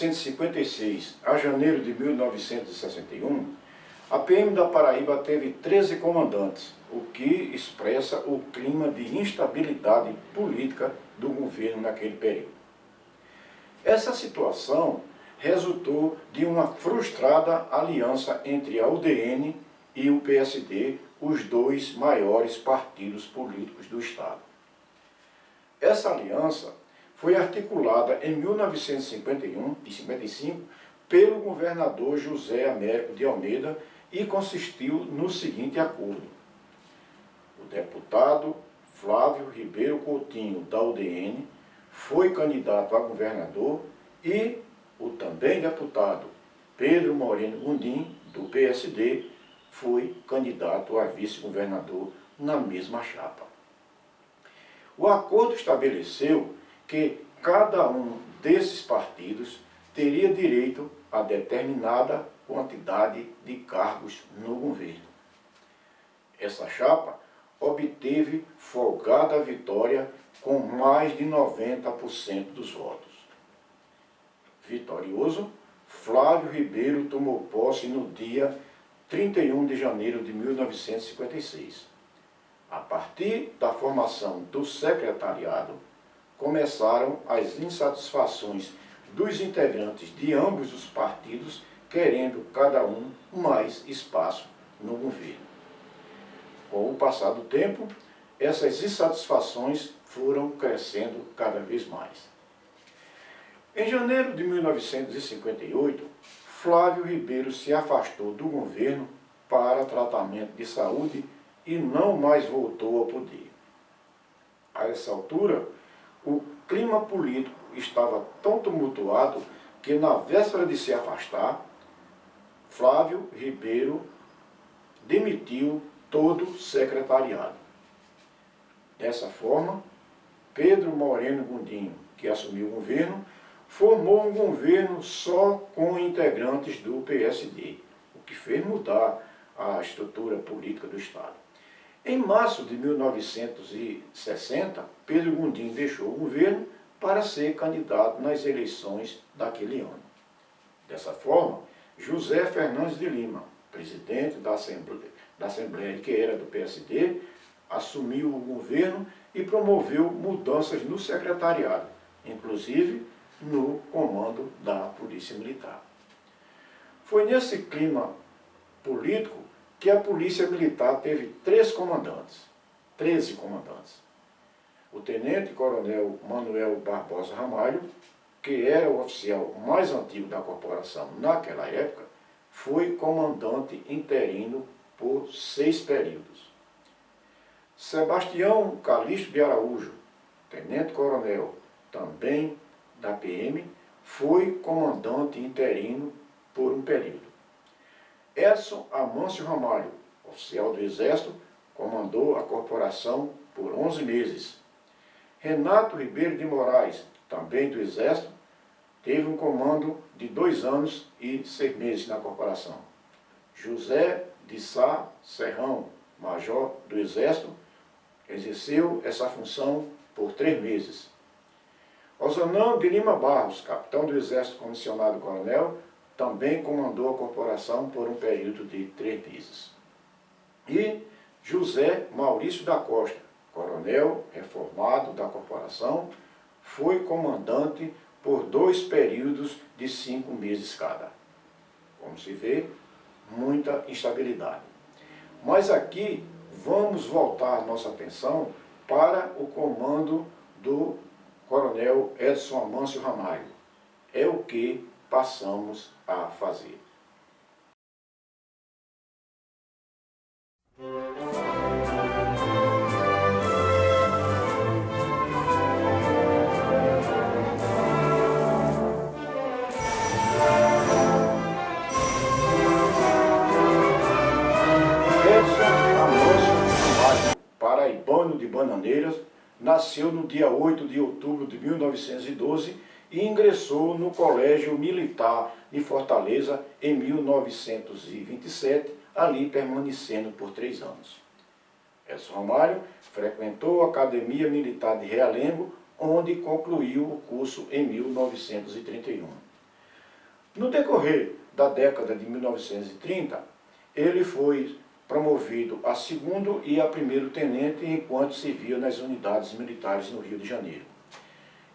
1956 a janeiro de 1961, a PM da Paraíba teve 13 comandantes, o que expressa o clima de instabilidade política do governo naquele período. Essa situação resultou de uma frustrada aliança entre a UDN e o PSD, os dois maiores partidos políticos do Estado. Essa aliança foi articulada em 1951 e 55 pelo governador José Américo de Almeida e consistiu no seguinte acordo: o deputado Flávio Ribeiro Coutinho, da UDN, foi candidato a governador e o também deputado Pedro Moreno Gondim, do PSD, foi candidato a vice-governador na mesma chapa. O acordo estabeleceu que cada um desses partidos teria direito a determinada quantidade de cargos no governo. Essa chapa obteve folgada vitória com mais de 90% dos votos. Vitorioso, Flávio Ribeiro tomou posse no dia 31 de janeiro de 1956. A partir da formação do secretariado, começaram as insatisfações dos integrantes de ambos os partidos, querendo cada um mais espaço no governo. Com o passar do tempo, essas insatisfações foram crescendo cada vez mais. Em janeiro de 1958, Flávio Ribeiro se afastou do governo para tratamento de saúde e não mais voltou ao poder. A essa altura, o clima político estava tão tumultuado que, na véspera de se afastar, Flávio Ribeiro demitiu todo o secretariado. Dessa forma, Pedro Moreno Gondim, que assumiu o governo, formou um governo só com integrantes do PSD, o que fez mudar a estrutura política do Estado. Em março de 1960, Pedro Gondim deixou o governo para ser candidato nas eleições daquele ano. Dessa forma, José Fernandes de Lima, presidente da Assembleia, que era do PSD, assumiu o governo e promoveu mudanças no secretariado, inclusive no comando da Polícia Militar. Foi nesse clima político que a Polícia Militar teve 13 comandantes. O tenente-coronel Manuel Barbosa Ramalho, que era o oficial mais antigo da corporação naquela época, foi comandante interino por 6 períodos. Sebastião Calixto de Araújo, tenente-coronel, também da PM, foi comandante interino por um período. Edson Amâncio Ramalho, oficial do Exército, comandou a corporação por 11 meses. Renato Ribeiro de Moraes, também do Exército, teve um comando de 2 anos e 6 meses na corporação. José de Sá Serrão, major do Exército, exerceu essa função por 3 meses. Osanão de Lima Barros, capitão do Exército comissionado coronel, também comandou a corporação por um período de 3 meses. E José Maurício da Costa, coronel reformado da corporação, foi comandante por 2 períodos de 5 meses cada. Como se vê, muita instabilidade. Mas aqui vamos voltar nossa atenção para o comando do coronel Edson Amâncio Ramalho. É o que passamos a fazer. Paraibano de Bananeiras, nasceu no dia 8 de outubro de 1912 e ingressou no Colégio Militar de Fortaleza em 1927, ali permanecendo por 3 anos. Edson Ramalho frequentou a Academia Militar de Realengo, onde concluiu o curso em 1931. No decorrer da década de 1930, ele foi promovido a segundo e a primeiro tenente enquanto servia nas unidades militares no Rio de Janeiro.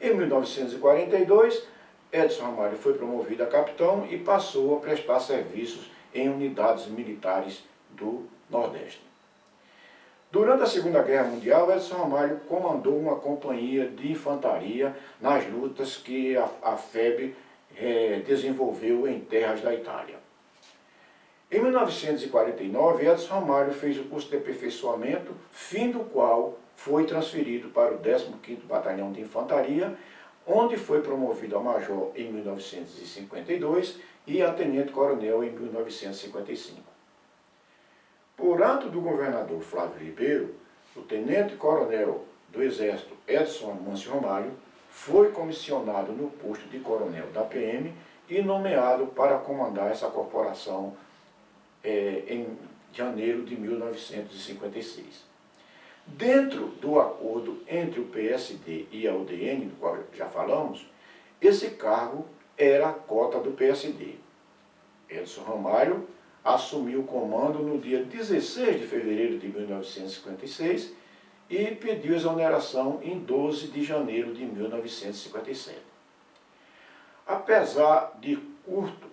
Em 1942, Edson Ramalho foi promovido a capitão e passou a prestar serviços em unidades militares do Nordeste. Durante a Segunda Guerra Mundial, Edson Ramalho comandou uma companhia de infantaria nas lutas que a FEB desenvolveu em terras da Itália. Em 1949, Edson Ramalho fez o curso de aperfeiçoamento, fim do qual foi transferido para o 15º Batalhão de Infantaria, onde foi promovido a major em 1952 e a tenente-coronel em 1955. Por ato do governador Flávio Ribeiro, o tenente-coronel do Exército Edson Amâncio Ramalho foi comissionado no posto de coronel da PM e nomeado para comandar essa corporação em janeiro de 1956. Dentro do acordo entre o PSD e a UDN, do qual já falamos, esse cargo era a cota do PSD. Edson Ramalho assumiu o comando no dia 16 de fevereiro de 1956 e pediu exoneração em 12 de janeiro de 1957. Apesar de curto,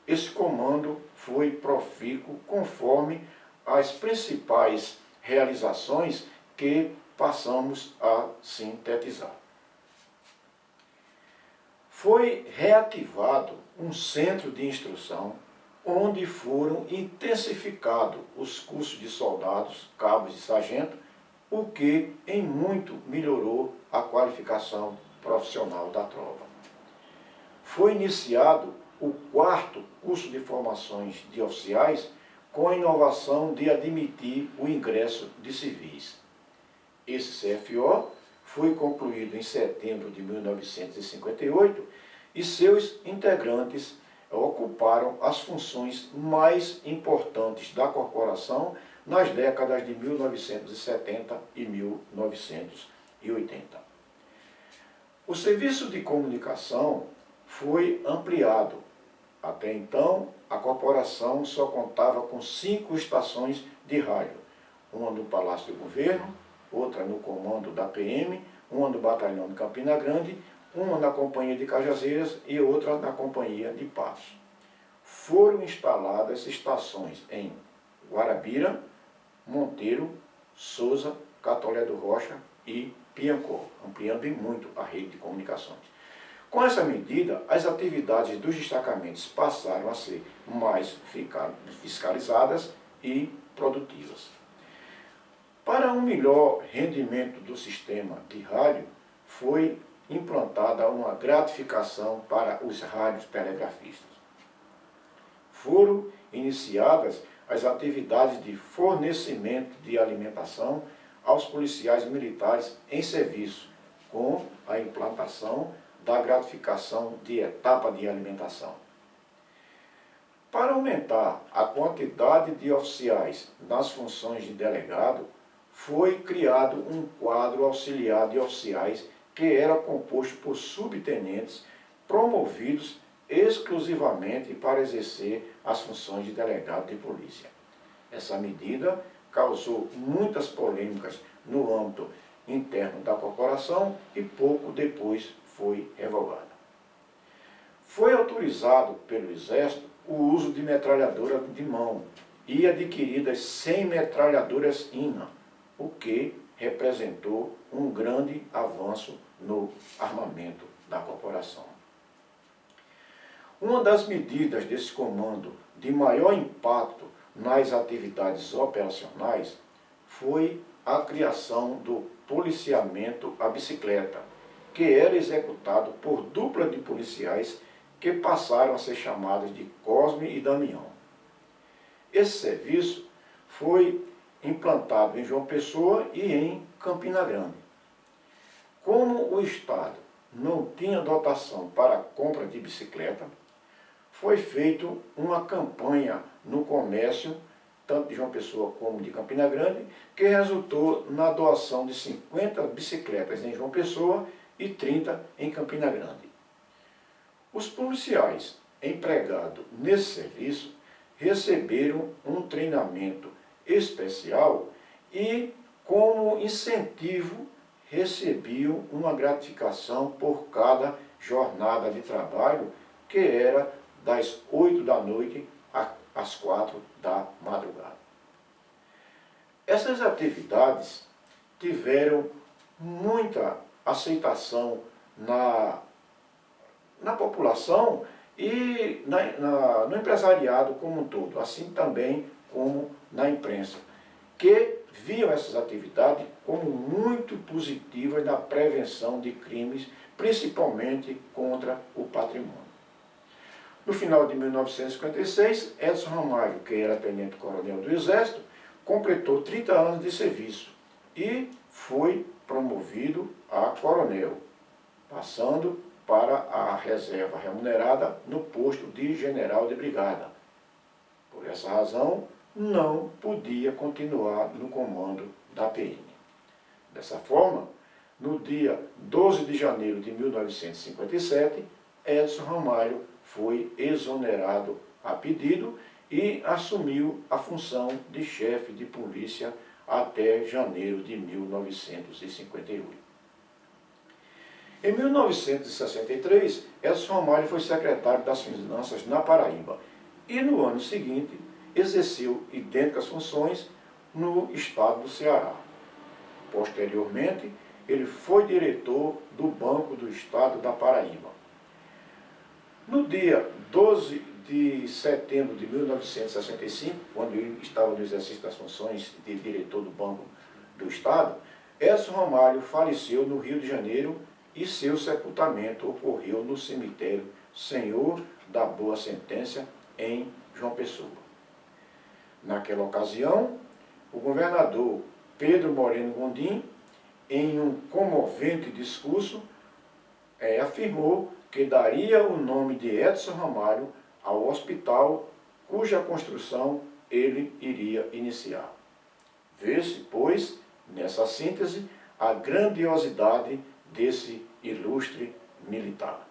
esse comando foi profícuo conforme as principais realizações que passamos a sintetizar. Foi reativado um centro de instrução onde foram intensificados os cursos de soldados, cabos e sargento, o que em muito melhorou a qualificação profissional da tropa. Foi iniciado o 4º curso de formações de oficiais com a inovação de admitir o ingresso de civis. Esse CFO foi concluído em setembro de 1958 e seus integrantes ocuparam as funções mais importantes da corporação nas décadas de 1970 e 1980. O serviço de comunicação foi ampliado. Até então, a corporação só contava com 5 estações de rádio, uma no Palácio do Governo, outra no comando da PM, uma no Batalhão de Campina Grande, uma na Companhia de Cajazeiras e outra na Companhia de Patos. Foram instaladas estações em Guarabira, Monteiro, Souza, Catolé do Rocha e Piancó, ampliando em muito a rede de comunicações. Com essa medida, as atividades dos destacamentos passaram a ser mais fiscalizadas e produtivas. Para um melhor rendimento do sistema de rádio, foi implantada uma gratificação para os rádios telegrafistas. Foram iniciadas as atividades de fornecimento de alimentação aos policiais militares em serviço, com a implantação da gratificação de etapa de alimentação. Para aumentar a quantidade de oficiais nas funções de delegado, foi criado um quadro auxiliar de oficiais que era composto por subtenentes promovidos exclusivamente para exercer as funções de delegado de polícia. Essa medida causou muitas polêmicas no âmbito interno da corporação e pouco depois foi revogada. Foi autorizado pelo Exército o uso de metralhadora de mão e adquiridas 100 metralhadoras INA, o que representou um grande avanço no armamento da corporação. Uma das medidas desse comando de maior impacto nas atividades operacionais foi a criação do policiamento à bicicleta, que era executado por dupla de policiais que passaram a ser chamadas de Cosme e Damião. Esse serviço foi implantado em João Pessoa e em Campina Grande. Como o Estado não tinha dotação para a compra de bicicleta, foi feita uma campanha no comércio, tanto de João Pessoa como de Campina Grande, que resultou na doação de 50 bicicletas em João Pessoa e 30 em Campina Grande. Os policiais empregados nesse serviço receberam um treinamento especial e, como incentivo, recebiam uma gratificação por cada jornada de trabalho, que era das 8 da noite às 4 da madrugada. Essas atividades tiveram muita aceitação na população e no empresariado como um todo, assim também como na imprensa, que viam essas atividades como muito positivas na prevenção de crimes, principalmente contra o patrimônio. No final de 1956, Edson Ramalho, que era tenente-coronel do Exército, completou 30 anos de serviço e foi promovido a coronel, passando para a reserva remunerada no posto de general de brigada. Por essa razão, não podia continuar no comando da PM. Dessa forma, no dia 12 de janeiro de 1957, Edson Ramalho foi exonerado a pedido e assumiu a função de chefe de polícia até janeiro de 1958. Em 1963, Edson Ramalho foi secretário das Finanças na Paraíba e no ano seguinte exerceu idênticas funções no estado do Ceará. Posteriormente, ele foi diretor do Banco do Estado da Paraíba. No dia 12 de setembro de 1965, quando ele estava no exercício das funções de diretor do Banco do Estado, Edson Ramalho faleceu no Rio de Janeiro e seu sepultamento ocorreu no cemitério Senhor da Boa Sentença, em João Pessoa. Naquela ocasião, o governador Pedro Moreno Gondim, em um comovente discurso, afirmou que daria o nome de Edson Ramalho ao hospital cuja construção ele iria iniciar. Vê-se, pois, nessa síntese, a grandiosidade desse ilustre militar.